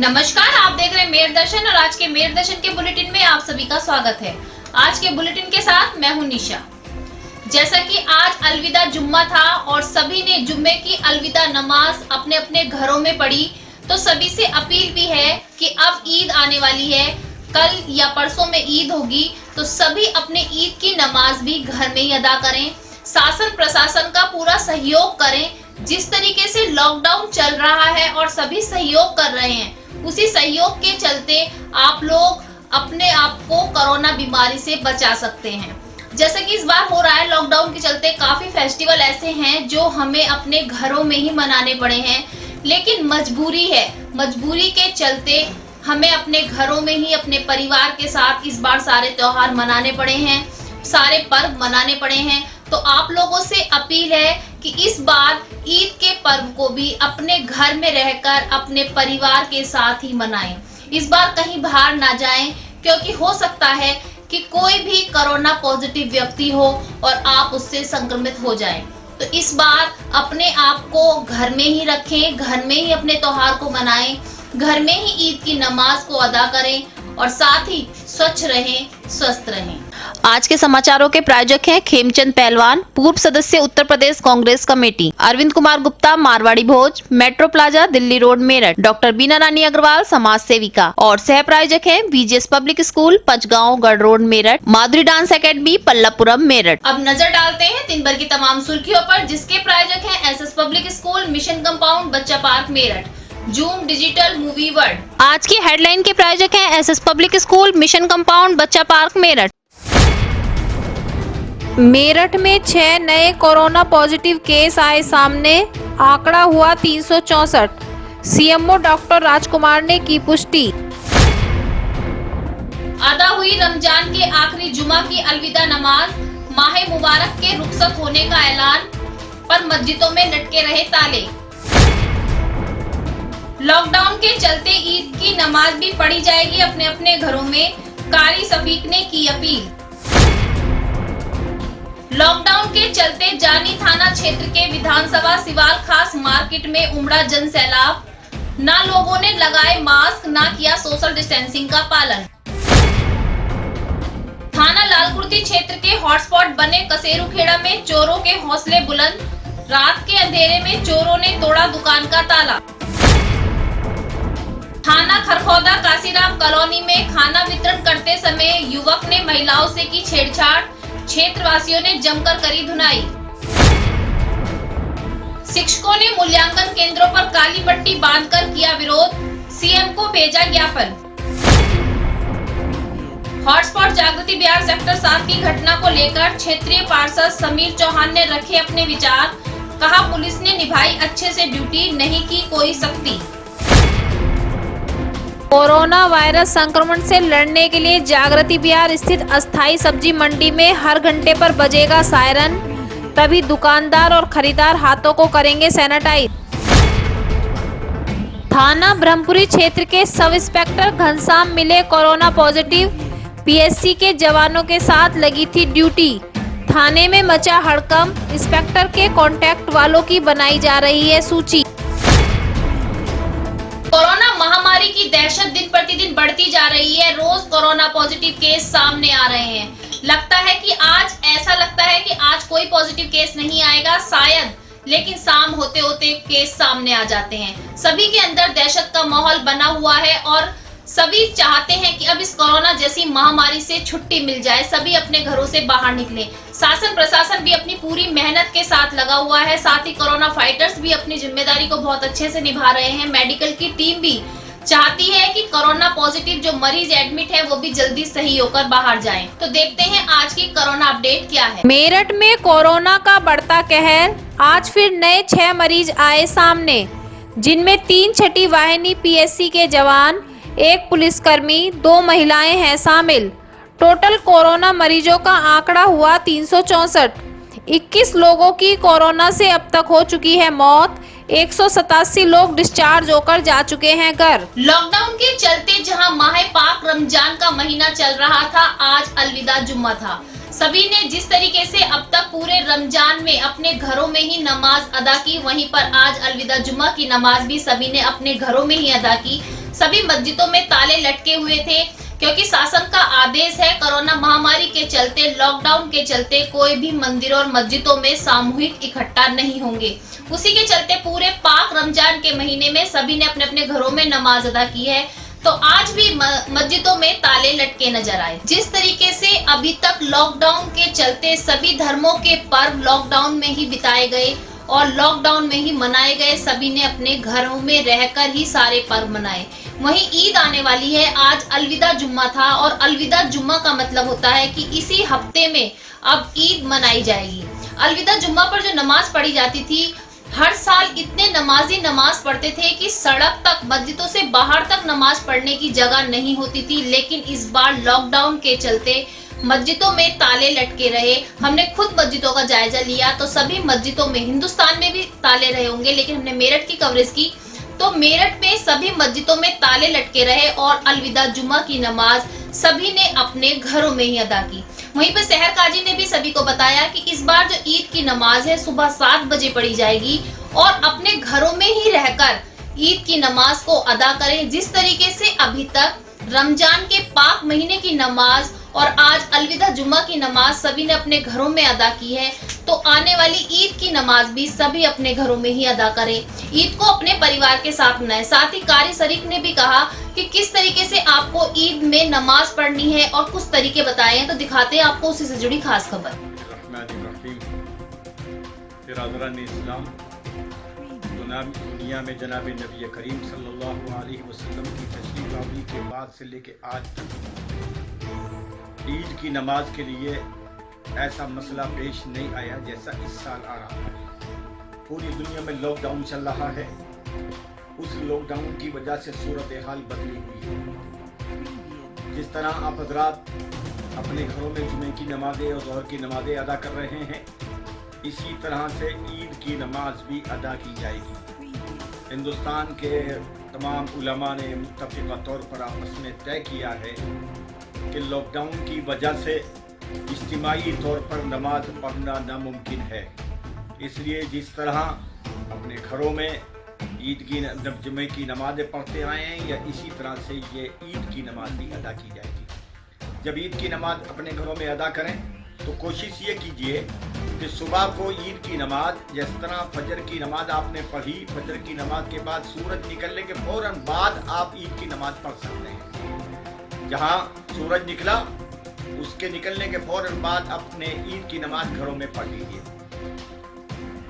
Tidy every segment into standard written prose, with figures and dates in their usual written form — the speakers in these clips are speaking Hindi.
नमस्कार, आप देख रहे हैं मेर दर्शन और आज के मेर दर्शन के बुलेटिन में आप सभी का स्वागत है। आज के बुलेटिन के साथ मैं हूं निशा। जैसा कि आज अलविदा जुम्मा था और सभी ने जुम्मे की अलविदा नमाज अपने अपने घरों में पढ़ी, तो सभी से अपील भी है कि अब ईद आने वाली है, कल या परसों में ईद होगी, तो सभी अपने ईद की नमाज भी घर में ही अदा करें। शासन प्रशासन का पूरा सहयोग करें। जिस तरीके से लॉकडाउन चल रहा है और सभी सहयोग कर रहे हैं, उसी सहयोग के चलते आप लोग अपने आप को कोरोना बीमारी से बचा सकते हैं। जैसा कि इस बार हो रहा है, लॉकडाउन के चलते काफी फेस्टिवल ऐसे हैं जो हमें अपने घरों में ही मनाने पड़े हैं, लेकिन मजबूरी है। मजबूरी के चलते हमें अपने घरों में ही अपने परिवार के साथ इस बार सारे त्योहार मनाने पड़े हैं, सारे पर्व मनाने पड़े हैं। तो आप लोगों से अपील है कि इस बार ईद के पर्व को भी अपने घर में रहकर अपने परिवार के साथ ही मनाएं। इस बार कहीं बाहर ना जाएं, क्योंकि हो सकता है कि कोई भी कोरोना पॉजिटिव व्यक्ति हो और आप उससे संक्रमित हो जाएं। तो इस बार अपने आप को घर में ही रखें, घर में ही अपने त्योहार को मनाएं, घर में ही ईद की नमाज को अदा करें और साथ ही स्वच्छ रहें, स्वस्थ रहें। आज के समाचारों के प्रायोजक हैं खेमचंद पहलवान, पूर्व सदस्य Uttar Pradesh Congress committee, Arvind Kumar Gupta, Marwari Bhoj, metro plaza, Delhi road, Meerut, doctor Beena Rani Agarwal, समाज सेविका, और सह प्रायोजक हैं बीजेएस पब्लिक स्कूल, पंचगांव, गढ़ रोड, मेरठ, माधुरी डांस एकेडमी, पल्लवपुरम, मेरठ। अब नजर डालते हैं दिन भर की तमाम सुर्खियों पर, जिसके प्रायोजक हैं SS public school, mission compound, Bachcha park, Meerut, zoom digital movie world. आज की हेडलाइन के प्रायोजक हैं SS public school, mission compound, Bachcha park, Meerut. Meerut में 6 नए कोरोना पॉजिटिव केस आए सामने, आंकड़ा हुआ 364। सीएमओ डॉक्टर राजकुमार ने की पुष्टि। अदा हुई रमजान के आखिरी जुमा की अलविदा नमाज, माह मुबारक के रुखसत होने का ऐलान, पर मस्जिदों में लटके रहे ताले। लॉकडाउन के चलते ईद की नमाज भी पढ़ी जाएगी अपने अपने घरों में, कारी सफीक ने की अपील। लॉकडाउन के चलते जानी थाना क्षेत्र के विधानसभा सिवाल खास मार्केट में उमड़ा जन सैलाब, ना लोगों ने लगाए मास्क, ना किया सोशल डिस्टेंसिंग का पालन। थाना लालकुर्ती क्षेत्र के हॉटस्पॉट बने कसेरूखेड़ा में चोरों के हौसले बुलंद, रात के अंधेरे में चोरों ने तोड़ा दुकान का ताला। थाना खरखौदा काशीराम कॉलोनी में खाना वितरण करते समय युवक ने महिलाओं से की छेड़छाड़, क्षेत्रवासियों ने जमकर करी धुनाई। शिक्षकों ने मूल्यांकन केंद्रों पर काली पट्टी बांधकर किया विरोध, सीएम को भेजा ज्ञापन। हॉटस्पॉट जागृति बिहार सेक्टर 7 की घटना को लेकर क्षेत्रीय पार्षद समीर चौहान ने रखे अपने विचार, कहा पुलिस ने निभाई अच्छे से ड्यूटी, नहीं की कोई सख्ती। कोरोना वायरस संक्रमण से लड़ने के लिए जागृति बिहार स्थित अस्थायी सब्जी मंडी में हर घंटे पर बजेगा सायरन, तभी दुकानदार और खरीदार हाथों को करेंगे सैनिटाइज। थाना ब्रह्मपुरी क्षेत्र के सब इंस्पेक्टर घनश्याम मिले कोरोना पॉजिटिव, पीएससी के जवानों के साथ लगी थी ड्यूटी। थाने में मचा हड़कंप, इंस्पेक्टर के कॉन्टैक्ट वालों की बनाई जा रही है सूची। कोरोना महामारी की दहशत दिन प्रतिदिन बढ़ती जा रही है। रोज कोरोना पॉजिटिव केस सामने आ रहे हैं। लगता है कि आज कोई पॉजिटिव केस नहीं आएगा शायद, लेकिन शाम होते होते केस सामने आ जाते हैं। सभी के अंदर दहशत का माहौल बना हुआ है और सभी चाहते हैं कि अब इस कोरोना जैसी महामारी से छुट्टी मिल जाए, सभी अपने घरों से बाहर निकले। शासन प्रशासन भी अपनी पूरी मेहनत के साथ लगा हुआ है, साथ ही कोरोना फाइटर्स भी अपनी जिम्मेदारी को बहुत अच्छे से निभा रहे हैं। मेडिकल की टीम भी चाहती है कि कोरोना पॉजिटिव जो मरीज एडमिट है वो भी जल्दी सही होकर बाहर जाएं। तो देखते हैं आज की कोरोना अपडेट क्या है। मेरठ में कोरोना का बढ़ता कहर, आज फिर नए 6 मरीज आए सामने, जिनमें 3 छठी वाहिनी पीएससी के जवान, 1 पुलिसकर्मी, 2 महिलाएं हैं शामिल। टोटल कोरोना मरीजों का आंकड़ा हुआ 364। 21 लोगों की कोरोना से अब तक हो चुकी है मौत, 187 लोग डिस्चार्ज होकर जा चुके हैं घर। लॉकडाउन के चलते जहां माह पाक रमजान का महीना चल रहा था, आज अलविदा जुम्मा था। सभी ने जिस तरीके से अब तक पूरे रमजान में अपने घरों में ही नमाज अदा की, वहीं पर आज अलविदा जुम्मा की नमाज भी सभी ने अपने घरों में ही अदा की। सभी मस्जिदों में ताले लटके हुए थे, क्योंकि शासन का आदेश है कोरोना महामारी के चलते, लॉकडाउन के चलते कोई भी मंदिरों और मस्जिदों में सामूहिक इकट्ठा नहीं होंगे। उसी के चलते पूरे पाक रमजान के महीने में सभी ने अपने अपने घरों में नमाज अदा की है। तो आज भी मस्जिदों में ताले लटके नजर आए। जिस तरीके से अभी तक लॉकडाउन के चलते सभी धर्मों के पर्व लॉकडाउन में ही बिताए गए और लॉकडाउन में ही मनाए गए, सभी ने अपने घरों में रहकर ही सारे पर्व मनाए। वहीं ईद आने वाली है, आज अलविदा जुम्मा था और अलविदा जुम्मा का मतलब होता है कि इसी हफ्ते में अब ईद मनाई जाएगी। अलविदा जुम्मा पर जो नमाज पढ़ी जाती थी, हर साल इतने नमाजी नमाज पढ़ते थे कि सड़क तक, मस्जिदों से बाहर तक नमाज पढ़ने की जगह नहीं होती थी। लेकिन इस बार लॉकडाउन के चलते मस्जिदों में ताले लटके रहे। हमने खुद मस्जिदों का जायजा लिया तो सभी मस्जिदों में, हिंदुस्तान में भी ताले रहे होंगे, लेकिन हमने मेरठ की कवरेज की तो मेरठ में सभी मस्जिदों में ताले लटके रहे और अलविदा जुम्मा की नमाज सभी ने अपने घरों में ही अदा की। वहीं पर शहर काजी ने भी सभी को बताया कि इस बार जो ईद की नमाज है सुबह 7 बजे पढ़ी जाएगी और अपने घरों में ही रहकर ईद की नमाज को अदा करें। जिस तरीके से अभी तक रमजान के पाक महीने की नमाज और आज अलविदा जुम्मा की नमाज सभी ने अपने घरों में अदा की है, तो आने वाली ईद की नमाज भी सभी अपने घरों में ही अदा करें। ईद को अपने परिवार के साथ मनाएं। साथ ही कारी शरीक ने भी कहा कि किस तरीके से आपको ईद में नमाज पढ़नी है और कुछ तरीके बताए हैं, तो दिखाते हैं आपको उसी से जुड़ी खास खबर। दुनिया में जनाब नबी करीम सल्लल्लाहु अलैहि वसल्लम की तशरीफ आवरी के बाद से लेके आज तक ईद की नमाज के लिए ऐसा मसला पेश नहीं आया जैसा इस साल आ रहा है। पूरी दुनिया में लॉकडाउन चल रहा है। उस लॉकडाउन की वजह से सूरत हाल बदली हुई है। जिस तरह आप हजरात अपने घरों में जुमे की नमाजें और ज़ोहर की नमाजें अदा कर रहे हैं, इसी तरह से ईद की नमाज भी अदा की जाएगी। हिंदुस्तान के तमाम उलमा ने मुत्तफ़िक़ा तौर पर आपस में तय किया है कि लॉकडाउन की वजह से इज्तिमाई तौर पर नमाज पढ़ना नामुमकिन है। इसलिए जिस तरह अपने घरों में ईद की जुमे की नमाजें पढ़ते आए हैं, या इसी तरह से ये ईद की नमाज भी अदा की जाएगी। जब ईद की नमाज अपने घरों में अदा करें तो कोशिश ये कीजिए कि सुबह को ईद की नमाज, जिस तरह फजर की नमाज आपने पढ़ी, फजर की नमाज के बाद सूरज निकलने के फौरन बाद आप ईद की नमाज पढ़ सकते हैं। जहां सूरज निकला उसके निकलने के फौरन बाद अपने ईद की नमाज घरों में पढ़ लीजिए।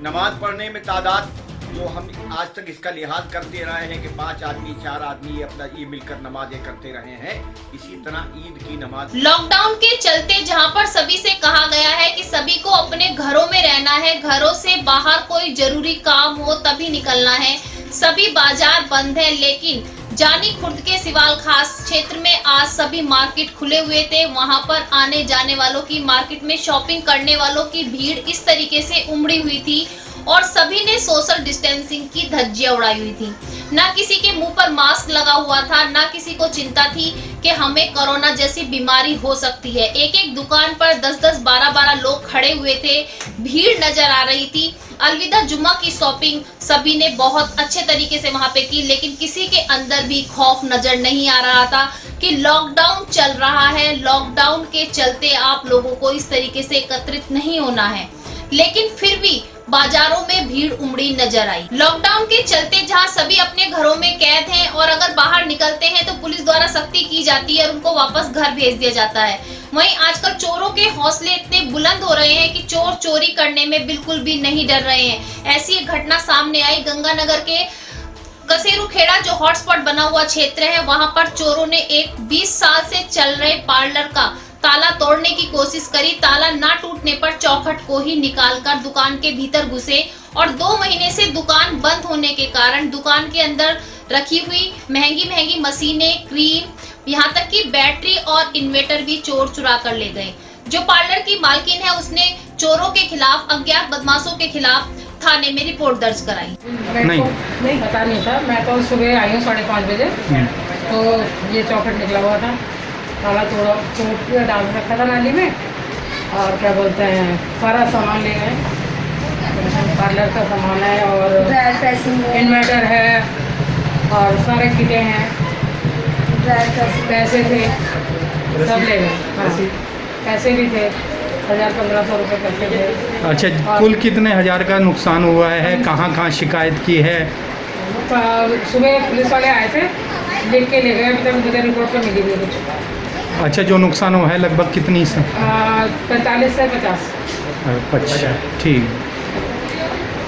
नमाज पढ़ने में तादाद जो हम आज तक इसका लिहाज करते रहे हैं कि 5 आदमी 4 आदमी अपना ये मिलकर नमाजें करते रहे हैं, इसी तरह ईद की नमाज। लॉकडाउन के चलते जहां पर सभी से कहा गया है कि सभी को अपने घरों में रहना है, घरों से बाहर कोई जरूरी काम हो तभी निकलना है, सभी बाजार बंद है, लेकिन जानी खुर्द के सिवाल खास क्षेत्र में आज सभी मार्केट खुले हुए थे। वहां पर आने जाने वालों की, मार्केट में शॉपिंग करने वालों की भीड़ इस तरीके से उमड़ी हुई थी और सभी ने सोशल डिस्टेंसिंग की धज्जियां उड़ाई हुई थी। ना किसी के मुंह पर मास्क लगा हुआ था, ना किसी को चिंता थी कि हमें कोरोना जैसी बीमारी हो सकती है। एक एक दुकान पर 10-10, 12-12 लोग खड़े हुए थे, भीड़ नजर आ रही थी। अलविदा जुम्मा की शॉपिंग सभी ने बहुत अच्छे तरीके से वहां पे की, लेकिन किसी के अंदर भी खौफ नजर नहीं आ रहा था कि लॉकडाउन चल रहा है, लॉकडाउन के चलते आप लोगों को इस तरीके से एकत्रित नहीं होना है। लेकिन फिर भी बाजारों में भीड़ उमड़ी नजर आई। लॉकडाउन के चलते जहां सभी अपने घरों में कैद हैं और अगर बाहर निकलते हैं तो पुलिस द्वारा सख्ती की जाती है और उनको वापस घर भेज दिया जाता है। वहीं आजकल चोरों के हौसले इतने बुलंद हो रहे हैं कि चोर चोरी करने में बिल्कुल भी नहीं डर रहे हैं। ऐसी एक घटना सामने आई गंगानगर के कसेरू खेड़ा जो हॉटस्पॉट बना हुआ क्षेत्र है, वहां पर चोरों ने एक 20 साल से चल रहे पार्लर का ताला तोड़ने की कोशिश करी। ताला ना टूटने पर चौखट को ही निकालकर दुकान के भीतर घुसे और 2 महीने से दुकान बंद होने के कारण दुकान के अंदर रखी हुई महंगी मशीनें, क्रीम, यहाँ तक कि बैटरी और इन्वर्टर भी चोर चुरा कर ले गए। जो पार्लर की मालकिन है उसने चोरों के खिलाफ, अज्ञात बदमाशों के खिलाफ थाने में रिपोर्ट दर्ज कराई। नहीं पता नहीं था, मैं तो सुबह आई हूँ 5:30 बजे, तो ये चौखट निकला हुआ था, ताला तोड़ के डाल रखा था नाली में, और क्या बोलते हैं सारा सामान ले गए। पार्लर का सामान है और इन्वर्टर है और सारे किटें हैं। पैसे थे, सब ले गए। हाँ, पैसे भी थे, 1000-1500 रुपये पैसे थे। अच्छा, कुल कितने हजार का नुकसान हुआ है? कहाँ कहाँ शिकायत की है? सुबह पुलिस वाले आए थे, लिख के ले गए। अभी तक मुझे रिपोर्ट तो मिली नहीं कुछ। अच्छा, जो नुकसान हुआ है लगभग कितनी से? 45 से 50। अच्छा, ठीक।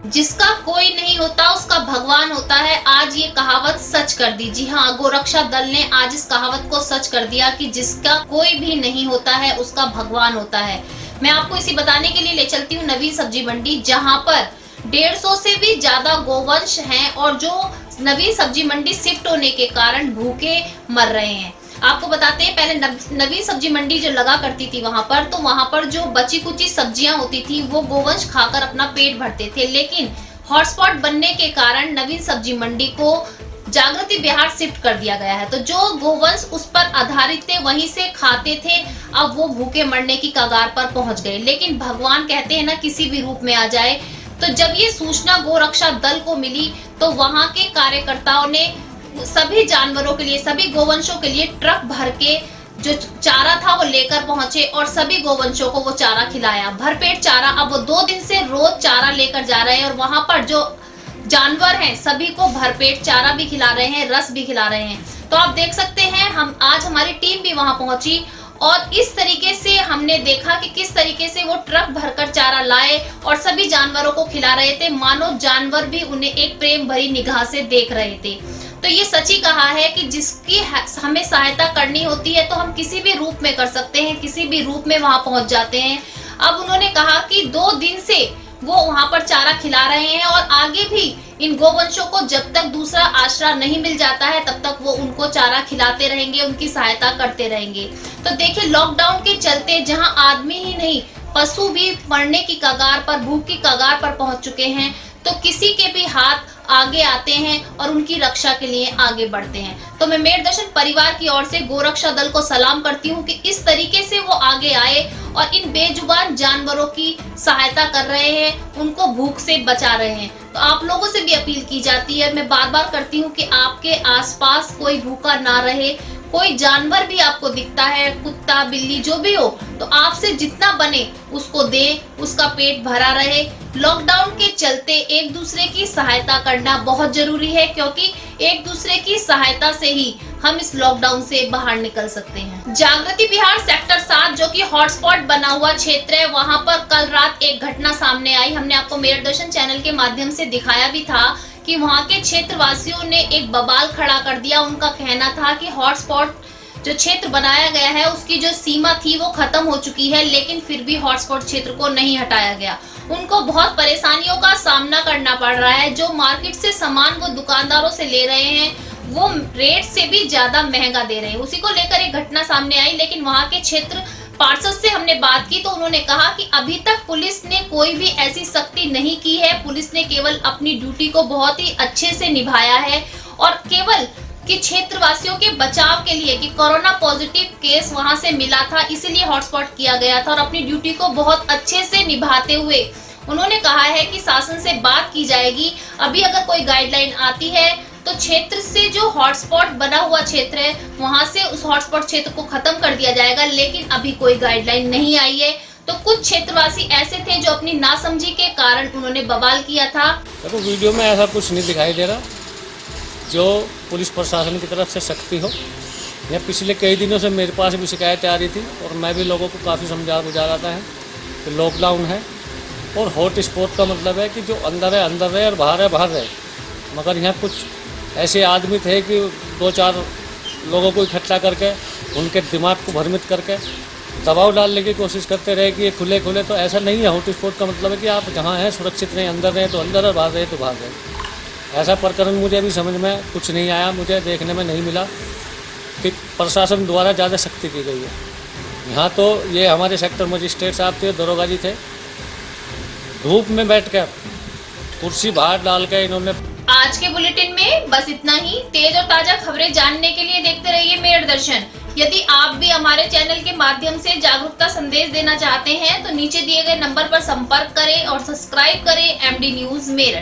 जिसका कोई नहीं होता उसका भगवान होता है। आज ये कहावत सच कर दी। जी हाँ, गोरक्षा दल ने आज इस कहावत को सच कर दिया कि जिसका कोई भी नहीं होता है उसका भगवान होता है। मैं आपको इसी बताने के लिए ले चलती हूँ नवीन सब्जी मंडी, जहाँ पर 150 से भी ज्यादा गोवंश हैं और जो नवीन सब्जी मंडी शिफ्ट होने के कारण भूखे मर रहे हैं। आपको बताते हैं, पहले नवीन सब्जी मंडी जो लगा करती थी वहां पर, तो वहां पर जो बची कुची सब्जियां होती थी वो गोवंश खाकर अपना पेट भरते थे। लेकिन हॉटस्पॉट बनने के कारण नवीन सब्जी मंडी को जागृति बिहार शिफ्ट कर दिया गया है। तो जो गोवंश उस पर आधारित थे वहीं से खाते थे, अब वो भूखे मरने की कगार पर पहुंच गए। लेकिन भगवान कहते हैं ना, किसी भी रूप में आ जाए। तो जब ये सूचना गोरक्षा दल को मिली तो वहां के कार्यकर्ताओं ने सभी जानवरों के लिए, सभी गोवंशों के लिए ट्रक भर के जो चारा था वो लेकर पहुंचे और सभी गोवंशों को वो चारा खिलाया, भरपेट चारा। अब वो 2 दिन से रोज चारा लेकर जा रहे हैं और वहां पर जो जानवर हैं सभी को भरपेट चारा भी खिला रहे हैं, रस भी खिला रहे हैं। तो आप देख सकते हैं, हम आज हमारी टीम भी वहां पहुंची और इस तरीके से हमने देखा कि किस तरीके से वो ट्रक भरकर चारा लाए और सभी जानवरों को खिला रहे थे। मानो जानवर भी उन्हें एक प्रेम भरी निगाह से देख रहे थे। तो ये सच ही कहा है कि जिसकी हमें सहायता करनी होती है तो हम किसी भी रूप में कर सकते हैं, किसी भी रूप में वहां पहुंच जाते हैं। अब उन्होंने कहा कि 2 दिन से वो वहां पर चारा खिला रहे हैं और आगे भी इन गोवंशों को जब तक दूसरा आश्रय नहीं मिल जाता है तब तक वो उनको चारा खिलाते रहेंगे, उनकी सहायता करते रहेंगे। तो देखिए, लॉकडाउन के चलते जहां आदमी ही नहीं पशु भी मरने की कगार पर, भूख की कगार पर पहुंच चुके हैं, तो किसी के भी हाथ आगे आते हैं और उनकी रक्षा के लिए आगे बढ़ते हैं। तो मैं मेरदर्शन परिवार की ओर से गोरक्षा दल को सलाम करती हूँ कि इस तरीके से वो आगे आए और इन बेजुबान जानवरों की सहायता कर रहे हैं, उनको भूख से बचा रहे हैं। तो आप लोगों से भी अपील की जाती है, मैं बार बार करती हूँ कि आपके आसपास कोई भूखा ना रहे। कोई जानवर भी आपको दिखता है, कुत्ता बिल्ली जो भी हो, तो आपसे जितना बने उसको दे, उसका पेट भरा रहे। लॉकडाउन के चलते एक दूसरे की सहायता करना बहुत जरूरी है, क्योंकि एक दूसरे की सहायता से ही हम इस लॉकडाउन से बाहर निकल सकते हैं। जागृति बिहार सेक्टर 7 जो कि हॉटस्पॉट बना हुआ क्षेत्र है, वहां पर कल रात एक घटना सामने आई। हमने आपको मेरदर्शन चैनल के माध्यम से दिखाया भी था कि वहां के क्षेत्रवासियों ने एक बवाल खड़ा कर दिया। उनका कहना था कि हॉटस्पॉट जो क्षेत्र बनाया गया है उसकी जो सीमा थी वो खत्म हो चुकी है, लेकिन फिर भी हॉटस्पॉट क्षेत्र को नहीं हटाया गया। उनको बहुत परेशानियों का सामना करना पड़ रहा है। जो मार्केट से सामान वो दुकानदारों से ले रहे हैं वो रेट से भी ज्यादा महंगा दे रहे हैं। उसी को लेकर एक घटना सामने आई, लेकिन वहां के क्षेत्र पार्षद से हमने बात की तो उन्होंने कहा कि अभी तक पुलिस ने कोई भी ऐसी सख्ती नहीं की है। पुलिस ने केवल अपनी ड्यूटी को बहुत ही अच्छे से निभाया है और केवल कि क्षेत्रवासियों के बचाव के लिए कि कोरोना पॉजिटिव केस वहां से मिला था, इसीलिए हॉटस्पॉट किया गया था और अपनी ड्यूटी को बहुत अच्छे से निभाते हुए उन्होंने कहा है कि शासन से बात की जाएगी। अभी अगर कोई गाइडलाइन आती है तो क्षेत्र से जो हॉटस्पॉट बना हुआ क्षेत्र है वहां से उस हॉटस्पॉट क्षेत्र को खत्म कर दिया जाएगा, लेकिन अभी कोई गाइडलाइन नहीं आई है। तो कुछ क्षेत्रवासी ऐसे थे जो अपनी नासमझी के कारण उन्होंने बवाल किया था। देखो, वीडियो में ऐसा कुछ नहीं दिखाई दे रहा जो पुलिस प्रशासन की तरफ से सख्ती हो। यह पिछले कई दिनों से मेरे पास भी शिकायतें आ रही थी और मैं भी लोगों को काफ़ी समझा बुझा रहा था कि लॉकडाउन है और हॉट स्पॉट का मतलब है कि जो अंदर है अंदर रहे और बाहर है बाहर रहे। मगर यहाँ कुछ ऐसे आदमी थे कि 2-4 लोगों को इकट्ठा करके उनके दिमाग को भ्रमित करके दबाव डालने की कोशिश करते रहे कि ये खुले खुले। तो ऐसा नहीं है। हॉट स्पॉट का मतलब है कि आप जहाँ हैं सुरक्षित रहें, अंदर रहें तो अंदर और बाहर रहे तो बाहर रहें। ऐसा प्रकरण मुझे अभी समझ में कुछ नहीं आया, मुझे देखने में नहीं मिला कि प्रशासन द्वारा ज़्यादा सख्ती की गई है। यहाँ तो ये हमारे सेक्टर मजिस्ट्रेट साहब थे, दरोगा जी थे, धूप में बैठकर कुर्सी बाहर डाल कर इन्होंने। आज के बुलेटिन में बस इतना ही। तेज और ताजा खबरें जानने के लिए देखते रहिए मेरदर्शन। यदि आप भी हमारे चैनल के माध्यम से जागरूकता संदेश देना चाहते हैं तो नीचे दिए गए नंबर पर संपर्क करें और सब्सक्राइब करें MD न्यूज मेरठ।